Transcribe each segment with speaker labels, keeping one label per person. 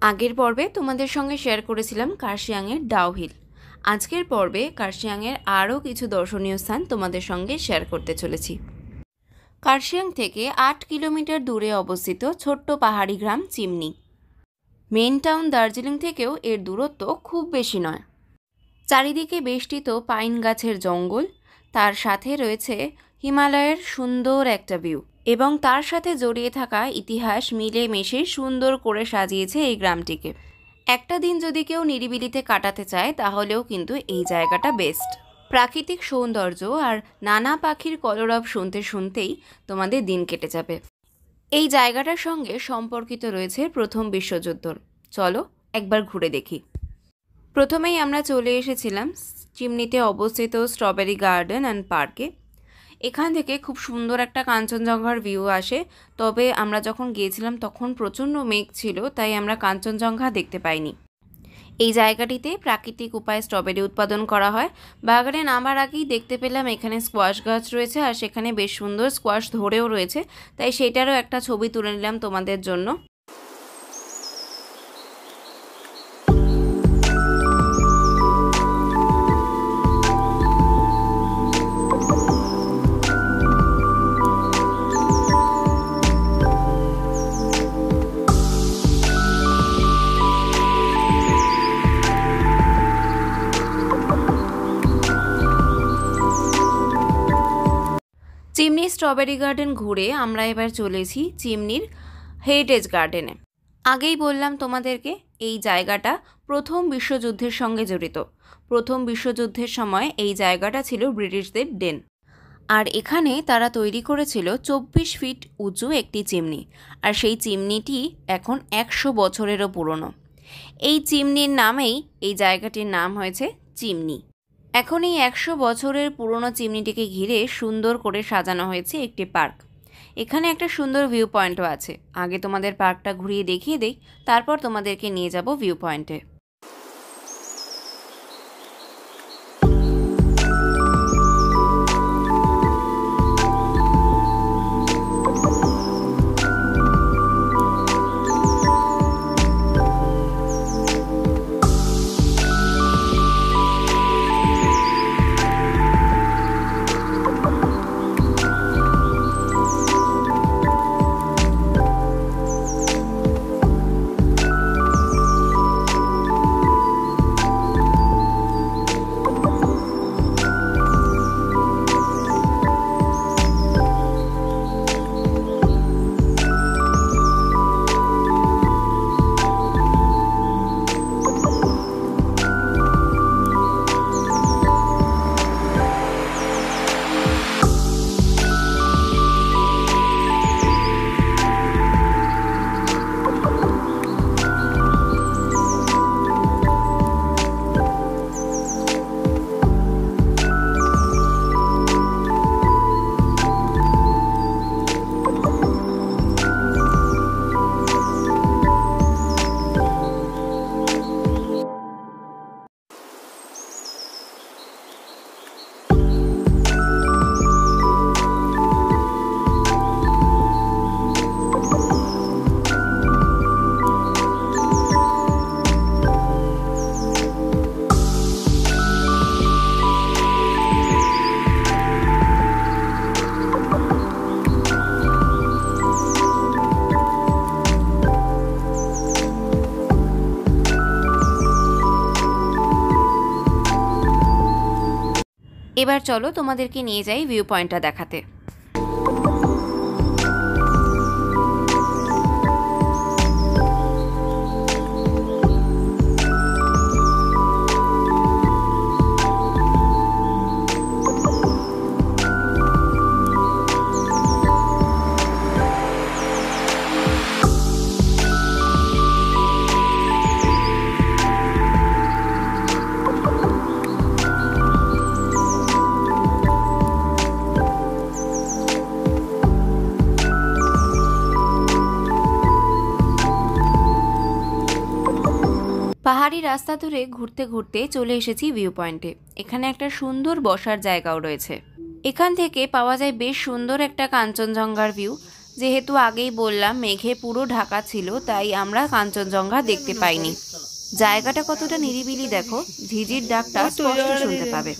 Speaker 1: আগের পর্বে তোমাদের সঙ্গে শেয়ার করেছিলাম কার্শিয়াংয়ের ডাউহিল। আজকের পর্বে কার্শিয়াংয়ের আরও কিছু দর্শনীয় স্থান তোমাদের সঙ্গে শেয়ার করতে চলেছি। কার্শিয়াং থেকে 8 কিলোমিটার দূরে অবস্থিত ছোট্ট পাহাড়ি গ্রাম চিমনি। মেন টাউন দার্জিলিং থেকেও এর দূরত্ব খুব বেশি নয়। চারিদিকে বেষ্টিত পাইন গাছের জঙ্গল, তার সাথে রয়েছে হিমালয়ের সুন্দর একটা ভিউ এবং তার সাথে জড়িয়ে থাকা ইতিহাস মিলে মিশে সুন্দর করে সাজিয়েছে এই গ্রামটিকে। একটা দিন যদি কেউ নিরিবিলিতে কাটাতে চায় তাহলেও কিন্তু এই জায়গাটা বেস্ট। প্রাকৃতিক সৌন্দর্য আর নানা পাখির কলরব শুনতে শুনতেই তোমাদের দিন কেটে যাবে। এই জায়গাটার সঙ্গে সম্পর্কিত রয়েছে প্রথম বিশ্বযুদ্ধ। চলো একবার ঘুরে দেখি। প্রথমেই আমরা চলে এসেছিলাম চিমনিতে অবস্থিত স্ট্রবেরি গার্ডেন অ্যান্ড পার্কে। এখান থেকে খুব সুন্দর একটা কাঞ্চনজঙ্ঘার ভিউ আসে, তবে আমরা যখন গিয়েছিলাম তখন প্রচণ্ড মেঘ ছিল, তাই আমরা কাঞ্চনজঙ্ঘা দেখতে পাইনি। এই জায়গাটিতে প্রাকৃতিক উপায়ে স্ট্রবেরি উৎপাদন করা হয়। বাগানে নামার আগেই দেখতে পেলাম এখানে স্কোয়াশ গাছ রয়েছে আর সেখানে বেশ সুন্দর স্কোয়াশ ধরেও রয়েছে, তাই সেটারও একটা ছবি তুলে নিলাম তোমাদের জন্য। চিমনি স্ট্রবেরি গার্ডেন ঘুরে আমরা এবার চলেছি চিমনির হেরিটেজ গার্ডেনে। আগেই বললাম তোমাদেরকে এই জায়গাটা প্রথম বিশ্বযুদ্ধের সঙ্গে জড়িত। প্রথম বিশ্বযুদ্ধের সময় এই জায়গাটা ছিল ব্রিটিশদের ডেন, আর এখানে তারা তৈরি করেছিল 24 ফিট উঁচু একটি চিমনি, আর সেই চিমনিটি এখন 100 বছরেরও পুরনো। এই চিমনির নামেই এই জায়গাটির নাম হয়েছে চিমনি। এখন এই 100 বছরের পুরনো চিমনিটিকে ঘিরে সুন্দর করে সাজানো হয়েছে একটি পার্ক। এখানে একটা সুন্দর ভিউ পয়েন্টও আছে। আগে তোমাদের পার্কটা ঘুরিয়ে দেখিয়ে দেই, তারপর তোমাদেরকে নিয়ে যাব ভিউ পয়েন্টে। এবার চলো তোমাদেরকে নিয়ে যাই ভিউ পয়েন্টটা দেখাতে। পাহাড়ি রাস্তা ধরে ঘুরতে ঘুরতে চলে এসেছি ভিউ পয়েন্টে। এখানে একটা সুন্দর বসার জায়গাও রয়েছে। এখান থেকে পাওয়া যায় বেশ সুন্দর একটা কাঞ্চনজঙ্ঘার ভিউ, যেহেতু আগেই বললাম মেঘে পুরো ঢাকা ছিল, তাই আমরা কাঞ্চনজঙ্ঘা দেখতে পাইনি। জায়গাটা কতটা নিরিবিলি দেখো, ঝিঝির ডাকটা স্পষ্ট শুনতে পাবে।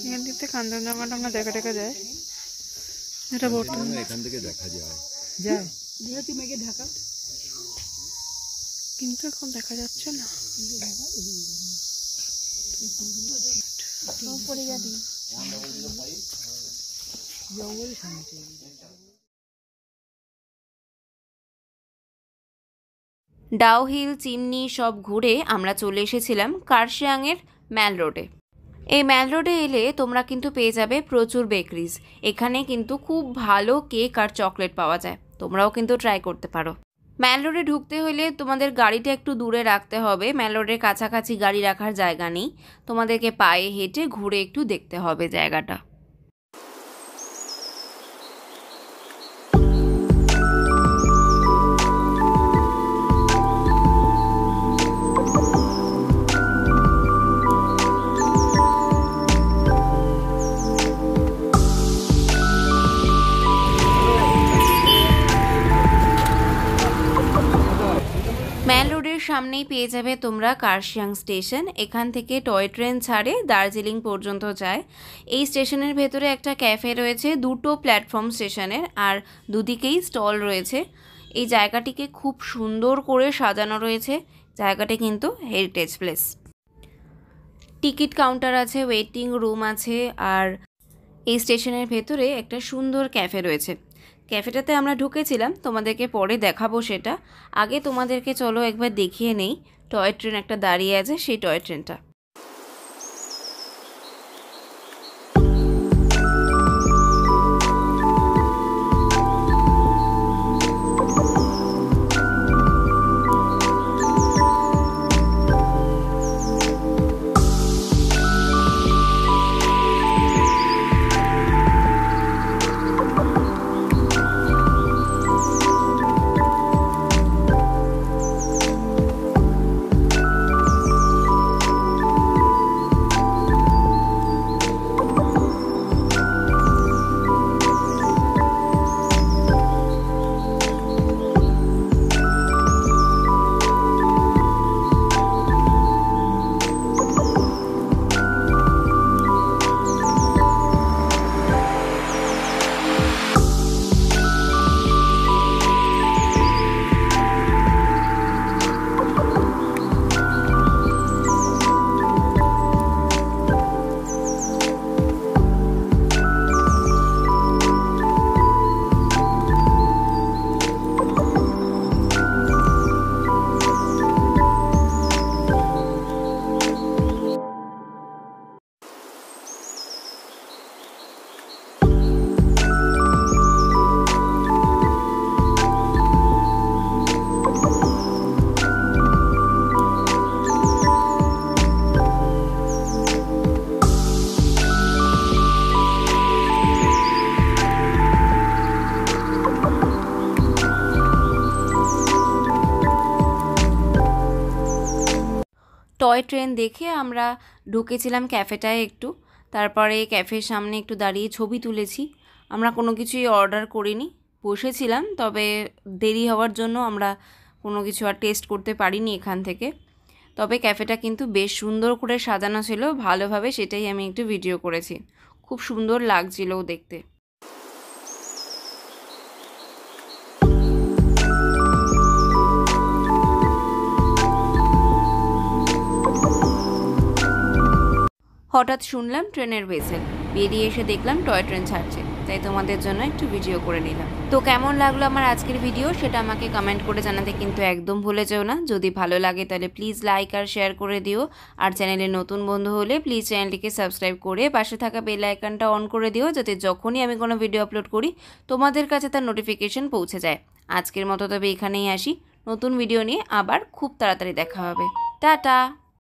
Speaker 2: এখান থেকে কাঞ্চনজঙ্ঘা দেখা যায়। এটা বর্তমানে
Speaker 3: এখান থেকে দেখা যায়
Speaker 2: যেহেতু মেঘে ঢাকা, কিন্তু এখন দেখা যাচ্ছে না।
Speaker 1: ডাউ হিল, চিমনি সব ঘুরে আমরা চলে এসেছিলাম কার্শিয়াংয়ের ম্যাল রোডে। এই ম্যাল রোডে এলে তোমরা কিন্তু পেয়ে যাবে প্রচুর বেকারিজ। এখানে কিন্তু খুব ভালো কেক আর চকলেট পাওয়া যায়, তোমরাও কিন্তু ট্রাই করতে পারো। ম্যাল রোডে ঢুকতে হলে তোমাদের গাড়িটা একটু দূরে রাখতে হবে, ম্যাল রোডের কাছাকাছি গাড়ি রাখার জায়গা নেই, তোমাদেরকে পায়ে হেঁটে ঘুরে একটু দেখতে হবে জায়গাটা। ম্যাল রোডের সামনেই পেয়ে যাবে তোমরা কার্শিয়াং স্টেশন। এখান থেকে টয় ট্রেন ছাড়ে দার্জিলিং পর্যন্ত যায়। এই স্টেশনের ভেতরে একটা ক্যাফে রয়েছে, দুটো প্ল্যাটফর্ম স্টেশনের, আর দুদিকেই স্টল রয়েছে। এই জায়গাটিকে খুব সুন্দর করে সাজানো রয়েছে, জায়গাটি কিন্তু হেরিটেজ প্লেস। টিকিট কাউন্টার আছে, ওয়েটিং রুম আছে, আর এই স্টেশনের ভেতরে একটা সুন্দর ক্যাফে রয়েছে। ক্যাফেটাতে আমরা ঢুকেছিলাম, তোমাদেরকে পরে দেখাবো সেটা। আগে তোমাদেরকে চলো একবার দেখিয়ে নেই টয় ট্রেন একটা দাঁড়িয়ে আছে, সেই টয় ট্রেনটা। টয় ট্রেন দেখে আমরা ঢুকেছিলাম ক্যাফেটায় একটু, তারপরে ক্যাফের সামনে একটু দাঁড়িয়ে ছবি তুলেছি। আমরা কোনো কিছুই অর্ডার করিনি, বসেছিলাম, তবে দেরি হওয়ার জন্য আমরা কোনো কিছু আর টেস্ট করতে পারিনি এখান থেকে। তবে ক্যাফেটা কিন্তু বেশ সুন্দর করে সাজানো ছিল ভালোভাবে, সেটাই আমি একটু ভিডিও করেছি। খুব সুন্দর লাগছিল দেখতে। হঠাৎ শুনলাম ট্রেনের হুইসেল, বেরিয়ে এসে দেখলাম টয় ট্রেন ছাড়ছে, তাই তোমাদের জন্য একটু ভিডিও করে নিলাম। তো কেমন লাগলো আমার আজকের ভিডিও সেটা আমাকে কমেন্ট করে জানাতে কিন্তু একদম ভুলে যেও না। যদি ভালো লাগে তাহলে প্লিজ লাইক আর শেয়ার করে দিও, আর চ্যানেলে নতুন বন্ধু হলে প্লিজ চ্যানেলটিকে সাবস্ক্রাইব করে পাশে থাকা বেল আইকনটা অন করে দিও, যাতে যখনই আমি কোনো ভিডিও আপলোড করি তোমাদের কাছে তার নোটিফিকেশন পৌঁছে যায়। আজকের মতো তবে এখানেই আসি, নতুন ভিডিও নিয়ে আবার খুব তাড়াতাড়ি দেখা হবে। টাটা।